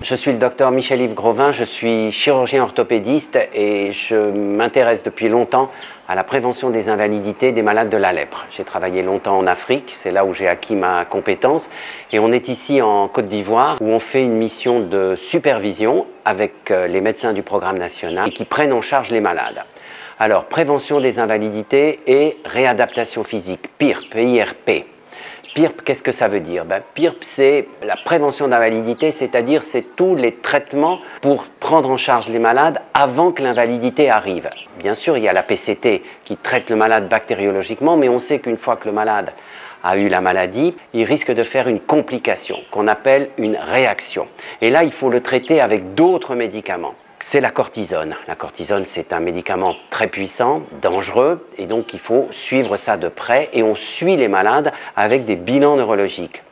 Je suis le docteur Michel-Yves Grovin, je suis chirurgien orthopédiste et je m'intéresse depuis longtemps à la prévention des invalidités des malades de la lèpre. J'ai travaillé longtemps en Afrique, c'est là où j'ai acquis ma compétence. Et on est ici en Côte d'Ivoire où on fait une mission de supervision avec les médecins du programme national qui prennent en charge les malades. Alors, prévention des invalidités et réadaptation physique, PIRP, P-I-R-P. PIRP, qu'est-ce que ça veut dire? PIRP, c'est la prévention d'invalidité, c'est-à-dire c'est tous les traitements pour prendre en charge les malades avant que l'invalidité arrive. Bien sûr, il y a la PCT qui traite le malade bactériologiquement, mais on sait qu'une fois que le malade a eu la maladie, il risque de faire une complication qu'on appelle une réaction. Et là, il faut le traiter avec d'autres médicaments. C'est la cortisone. La cortisone, c'est un médicament très puissant, dangereux, et donc il faut suivre ça de près. Et on suit les malades avec des bilans neurologiques.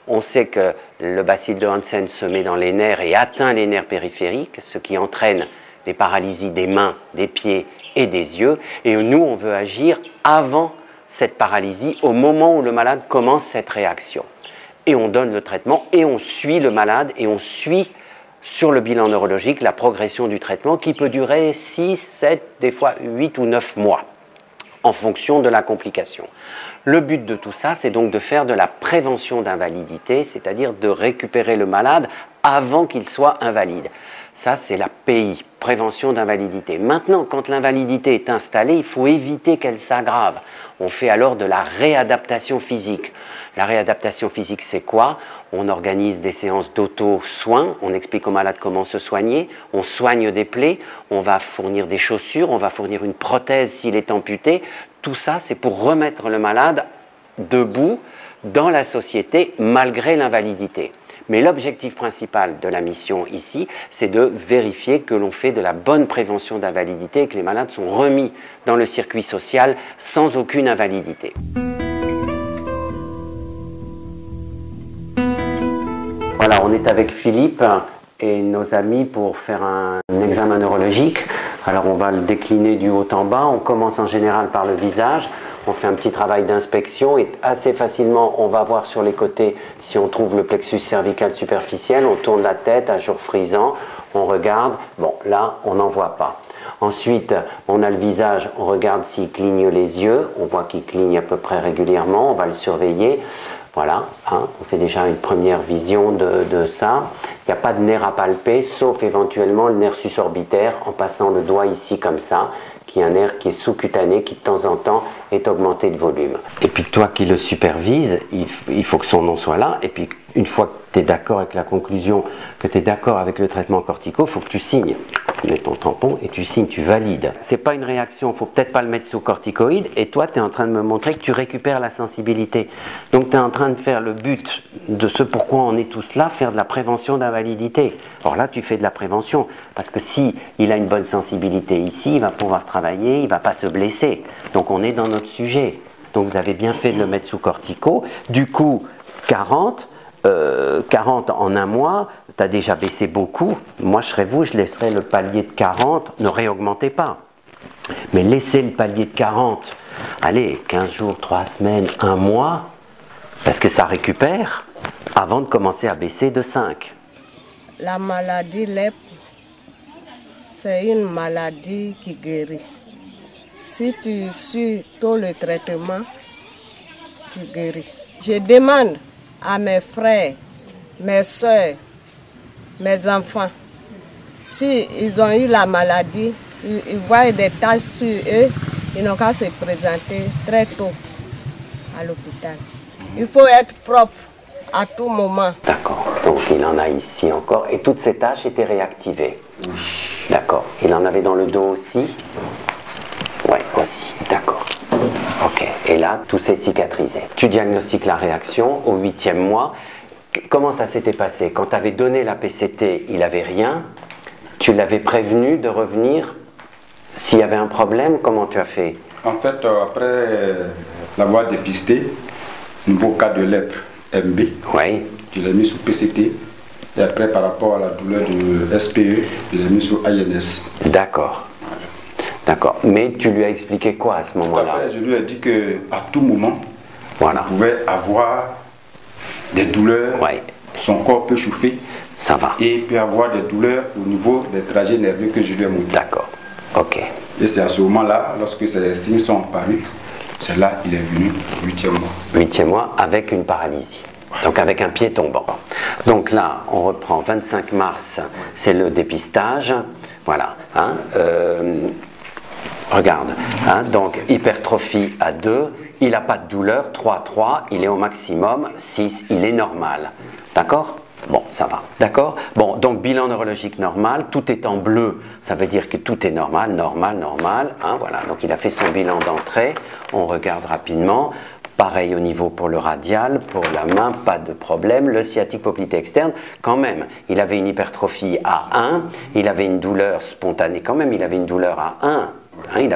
On sait que le bacille de Hansen se met dans les nerfs et atteint les nerfs périphériques, ce qui entraîne les paralysies des mains, des pieds et des yeux. Et nous, on veut agir avant cette paralysie, au moment où le malade commence cette réaction. Et on donne le traitement et on suit le malade et on suit sur le bilan neurologique la progression du traitement qui peut durer 6, 7, des fois 8 ou 9 mois en fonction de la complication. Le but de tout ça, c'est donc de faire de la prévention d'invalidité, c'est-à-dire de récupérer le malade avant qu'il soit invalide. Ça, c'est la PI, prévention d'invalidité. Maintenant, quand l'invalidité est installée, il faut éviter qu'elle s'aggrave. On fait alors de la réadaptation physique. La réadaptation physique, c'est quoi? On organise des séances d'auto-soins, on explique au malade comment se soigner, on soigne des plaies, on va fournir des chaussures, on va fournir une prothèse s'il est amputé. Tout ça, c'est pour remettre le malade debout dans la société malgré l'invalidité. Mais l'objectif principal de la mission ici, c'est de vérifier que l'on fait de la bonne prévention d'invalidité et que les malades sont remis dans le circuit social sans aucune invalidité. Voilà, on est avec Philippe et nos amis pour faire un examen neurologique. Alors on va le décliner du haut en bas. On commence en général par le visage. On fait un petit travail d'inspection et assez facilement, on va voir sur les côtés si on trouve le plexus cervical superficiel. On tourne la tête à jour frisant, on regarde. Bon, là, on n'en voit pas. Ensuite, on a le visage, on regarde s'il cligne les yeux. On voit qu'il cligne à peu près régulièrement, on va le surveiller. Voilà, hein, on fait déjà une première vision de ça. Il n'y a pas de nerf à palper, sauf éventuellement le nerf susorbitaire en passant le doigt ici comme ça, qui est un nerf qui est sous-cutané, qui de temps en temps est augmenté de volume. Et puis toi qui le supervises, il faut que son nom soit là, et puis une fois que tu es d'accord avec la conclusion, que tu es d'accord avec le traitement cortico, il faut que tu signes. Tu mets ton tampon et tu signes, tu valides. C'est pas une réaction, il ne faut peut-être pas le mettre sous corticoïde, et toi tu es en train de me montrer que tu récupères la sensibilité. Donc tu es en train de faire le but de ce pourquoi on est tous là, faire de la prévention d'invalidité. Or là tu fais de la prévention, parce que si il a une bonne sensibilité ici, il va pouvoir travailler, il ne va pas se blesser. Donc on est dans notre sujet. Donc vous avez bien fait de le mettre sous cortico. Du coup, 40 en un mois, tu as déjà baissé beaucoup. Moi, je serais vous, je laisserais le palier de 40, ne réaugmentez pas. Mais laissez le palier de 40, allez, 15 jours, 3 semaines, 1 mois, parce que ça récupère, avant de commencer à baisser de 5. La maladie lèpre, c'est une maladie qui guérit. Si tu suis tout le traitement, tu guéris. Je demande à mes frères, mes soeurs, mes enfants, si ils ont eu la maladie, ils voient des taches sur eux, ils n'ont qu'à se présenter très tôt à l'hôpital. Il faut être propre à tout moment. D'accord, donc il en a ici encore, et toutes ces taches étaient réactivées. D'accord, il en avait dans le dos aussi? Oui, aussi, d'accord. Ok, et là, tout s'est cicatrisé. Tu diagnostiques la réaction au 8e mois. Comment ça s'était passé? Quand tu avais donné la PCT, il n'avait rien. Tu l'avais prévenu de revenir s'il y avait un problème. Comment tu as fait? En fait, après l'avoir dépisté, nouveau cas de lèpre MB, oui. Je l'ai mis sous PCT. Et après, par rapport à la douleur de SPE, je l'ai mis sous INS. D'accord. D'accord. Mais tu lui as expliqué quoi à ce moment-là? Je lui ai dit qu'à tout moment, voilà, il pouvait avoir des douleurs, ouais. Son corps peut chauffer. Ça va. Et il peut avoir des douleurs au niveau des trajets nerveux que je lui ai montré. D'accord. Ok. Et c'est à ce moment-là, lorsque ces signes sont apparus, c'est là qu'il est venu, 8e mois. 8e mois avec une paralysie. Donc avec un pied tombant. Donc là, on reprend 25 mars, c'est le dépistage. Voilà. Hein, regarde. Hein, donc hypertrophie à 2, il n'a pas de douleur, 3, il est au maximum, 6, il est normal. D'accord ? Bon, ça va. D'accord ? Bon, donc bilan neurologique normal, tout est en bleu, ça veut dire que tout est normal, normal. Hein, voilà, donc il a fait son bilan d'entrée, on regarde rapidement. Pareil au niveau pour le radial, pour la main, pas de problème. Le sciatique poplité externe, quand même, il avait une hypertrophie à 1, il avait une douleur spontanée, quand même, il avait une douleur à 1. Hein, il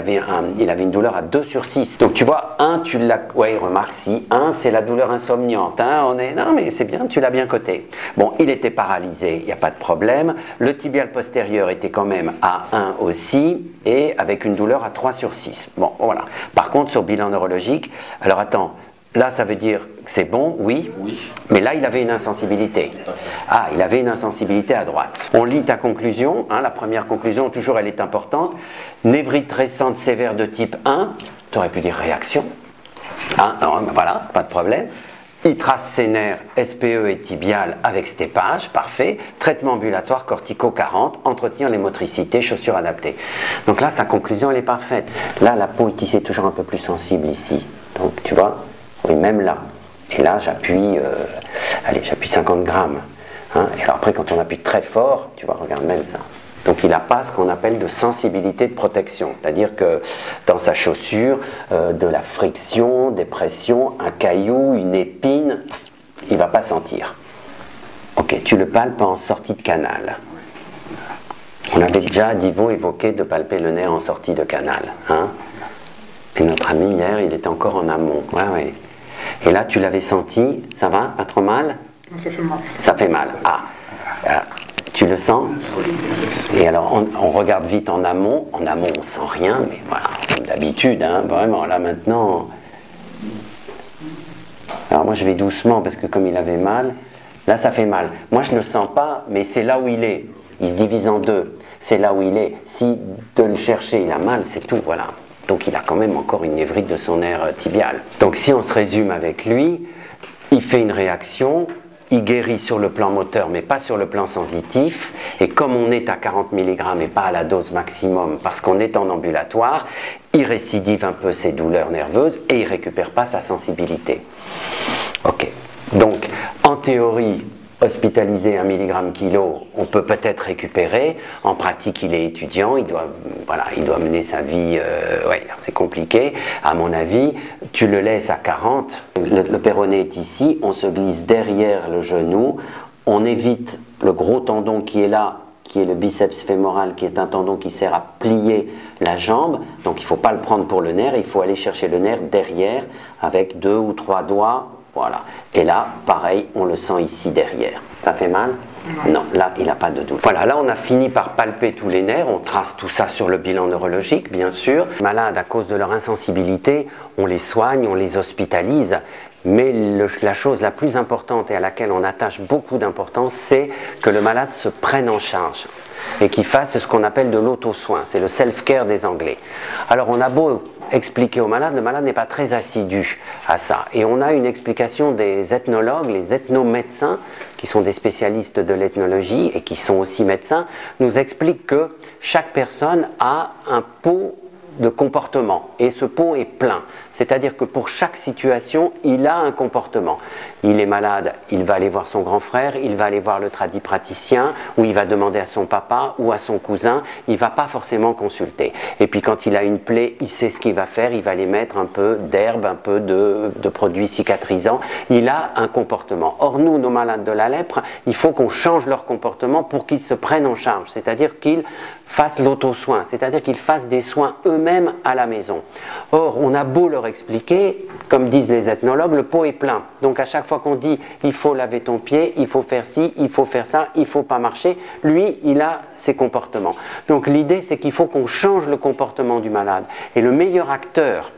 avait une douleur à 2 sur 6. Donc tu vois, 1, tu l'as... Ouais, remarque, si 1, c'est la douleur insomniante. Hein, non, mais c'est bien, tu l'as bien coté. Bon, il était paralysé, il n'y a pas de problème. Le tibial postérieur était quand même à 1 aussi, et avec une douleur à 3 sur 6. Bon, voilà. Par contre, sur bilan neurologique, alors attends, là, ça veut dire que c'est bon, oui. Oui. Mais là, il avait une insensibilité. Ah, il avait une insensibilité à droite. On lit ta conclusion. Hein, la première conclusion, toujours, elle est importante. Névrite récente sévère de type 1. Tu aurais pu dire réaction. Hein, non, ben voilà, pas de problème. Itrace sénaire, SPE et tibial avec stépage, parfait. Traitement ambulatoire, cortico 40, entretenir les motricités, chaussures adaptées. Donc là, sa conclusion, elle est parfaite. Là, la peau est tissée toujours un peu plus sensible ici. Donc, tu vois, oui, même là. Et là, j'appuie 50 grammes. Hein. Et alors après, quand on appuie très fort, tu vois, regarde même ça. Donc il n'a pas ce qu'on appelle de sensibilité de protection. C'est-à-dire que dans sa chaussure, de la friction, des pressions, un caillou, une épine, il ne va pas sentir. Ok, tu le palpes en sortie de canal. On avait déjà, Divo, évoqué de palper le nerf en sortie de canal. Hein. Et notre ami hier, il était encore en amont. Ouais. Et là, tu l'avais senti, ça va? Pas trop mal? Ça fait mal. Ça fait mal. Ah, tu le sens? Et alors, on regarde vite en amont. En amont, on sent rien, mais voilà, comme d'habitude, hein, vraiment, là maintenant. Alors moi, je vais doucement, parce que comme il avait mal, là, ça fait mal. Moi, je ne le sens pas, mais c'est là où il est. Il se divise en deux. C'est là où il est. Si de le chercher, il a mal, c'est tout, voilà. Donc il a quand même encore une névrite de son nerf tibial. Donc si on se résume avec lui, il fait une réaction, il guérit sur le plan moteur mais pas sur le plan sensitif, et comme on est à 40 mg et pas à la dose maximum parce qu'on est en ambulatoire, il récidive un peu ses douleurs nerveuses et il récupère pas sa sensibilité. Ok, donc en théorie, hospitalisé 1 mg/kg, on peut peut-être récupérer. En pratique, il est étudiant, il doit mener sa vie. C'est compliqué. À mon avis, tu le laisses à 40. Le péroné est ici. On se glisse derrière le genou. On évite le gros tendon qui est là, qui est le biceps fémoral, qui est un tendon qui sert à plier la jambe. Donc, il ne faut pas le prendre pour le nerf. Il faut aller chercher le nerf derrière avec 2 ou 3 doigts. Voilà. Et là, pareil, on le sent ici derrière. Ça fait mal? Non, là, il n'a pas de douleur. Voilà, là, on a fini par palper tous les nerfs. On trace tout ça sur le bilan neurologique, bien sûr. Les malades, à cause de leur insensibilité, on les soigne, on les hospitalise. Mais la chose la plus importante et à laquelle on attache beaucoup d'importance, c'est que le malade se prenne en charge et qu'il fasse ce qu'on appelle de l'auto-soin. C'est le self-care des Anglais. Alors, on a beau expliquer au malade, le malade n'est pas très assidu à ça. Et on a une explication des ethnologues, les ethnomédecins, qui sont des spécialistes de l'ethnologie et qui sont aussi médecins, nous expliquent que chaque personne a un pot de comportement et ce pot est plein. C'est-à-dire que pour chaque situation, il a un comportement. Il est malade, il va aller voir son grand frère, il va aller voir le tradipraticien, ou il va demander à son papa ou à son cousin, il ne va pas forcément consulter. Et puis quand il a une plaie, il sait ce qu'il va faire, il va aller mettre un peu d'herbe, un peu de produits cicatrisants. Il a un comportement. Or nous, nos malades de la lèpre, il faut qu'on change leur comportement pour qu'ils se prennent en charge. C'est-à-dire qu'ils fassent l'auto-soin, c'est-à-dire qu'ils fassent des soins eux-mêmes à la maison. Or, on a beau leur expliquer, comme disent les ethnologues, le pot est plein. Donc à chaque fois qu'on dit il faut laver ton pied, il faut faire ci, il faut faire ça, il ne faut pas marcher, lui, il a ses comportements. Donc l'idée, c'est qu'il faut qu'on change le comportement du malade. Et le meilleur acteur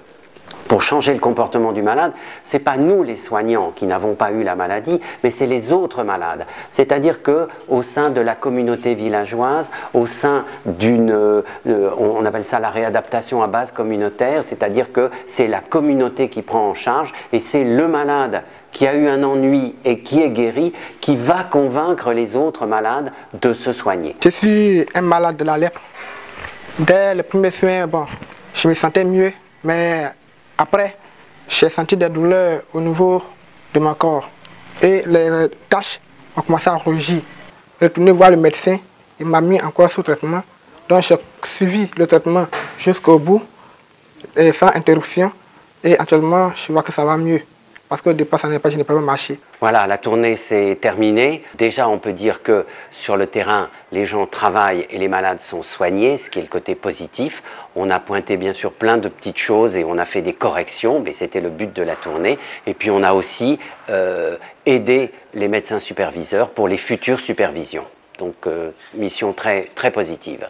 pour changer le comportement du malade, ce n'est pas nous les soignants qui n'avons pas eu la maladie, mais c'est les autres malades. C'est-à-dire qu'au sein de la communauté villageoise, au sein d'une, on appelle ça la réadaptation à base communautaire, c'est-à-dire que c'est la communauté qui prend en charge et c'est le malade qui a eu un ennui et qui est guéri, qui va convaincre les autres malades de se soigner. Je suis un malade de la lèpre. Dès le premier soin, bon, je me sentais mieux, mais après, j'ai senti des douleurs au niveau de mon corps. Et les taches ont commencé à rougir. Retourné voir le médecin, il m'a mis encore sous traitement. Donc j'ai suivi le traitement jusqu'au bout, et sans interruption. Et actuellement, je vois que ça va mieux. Parce que au départ, je n'ai pas marché. Voilà, la tournée s'est terminée. Déjà, on peut dire que sur le terrain, les gens travaillent et les malades sont soignés, ce qui est le côté positif. On a pointé bien sûr plein de petites choses et on a fait des corrections, mais c'était le but de la tournée. Et puis on a aussi aidé les médecins superviseurs pour les futures supervisions. Donc, mission très, très positive.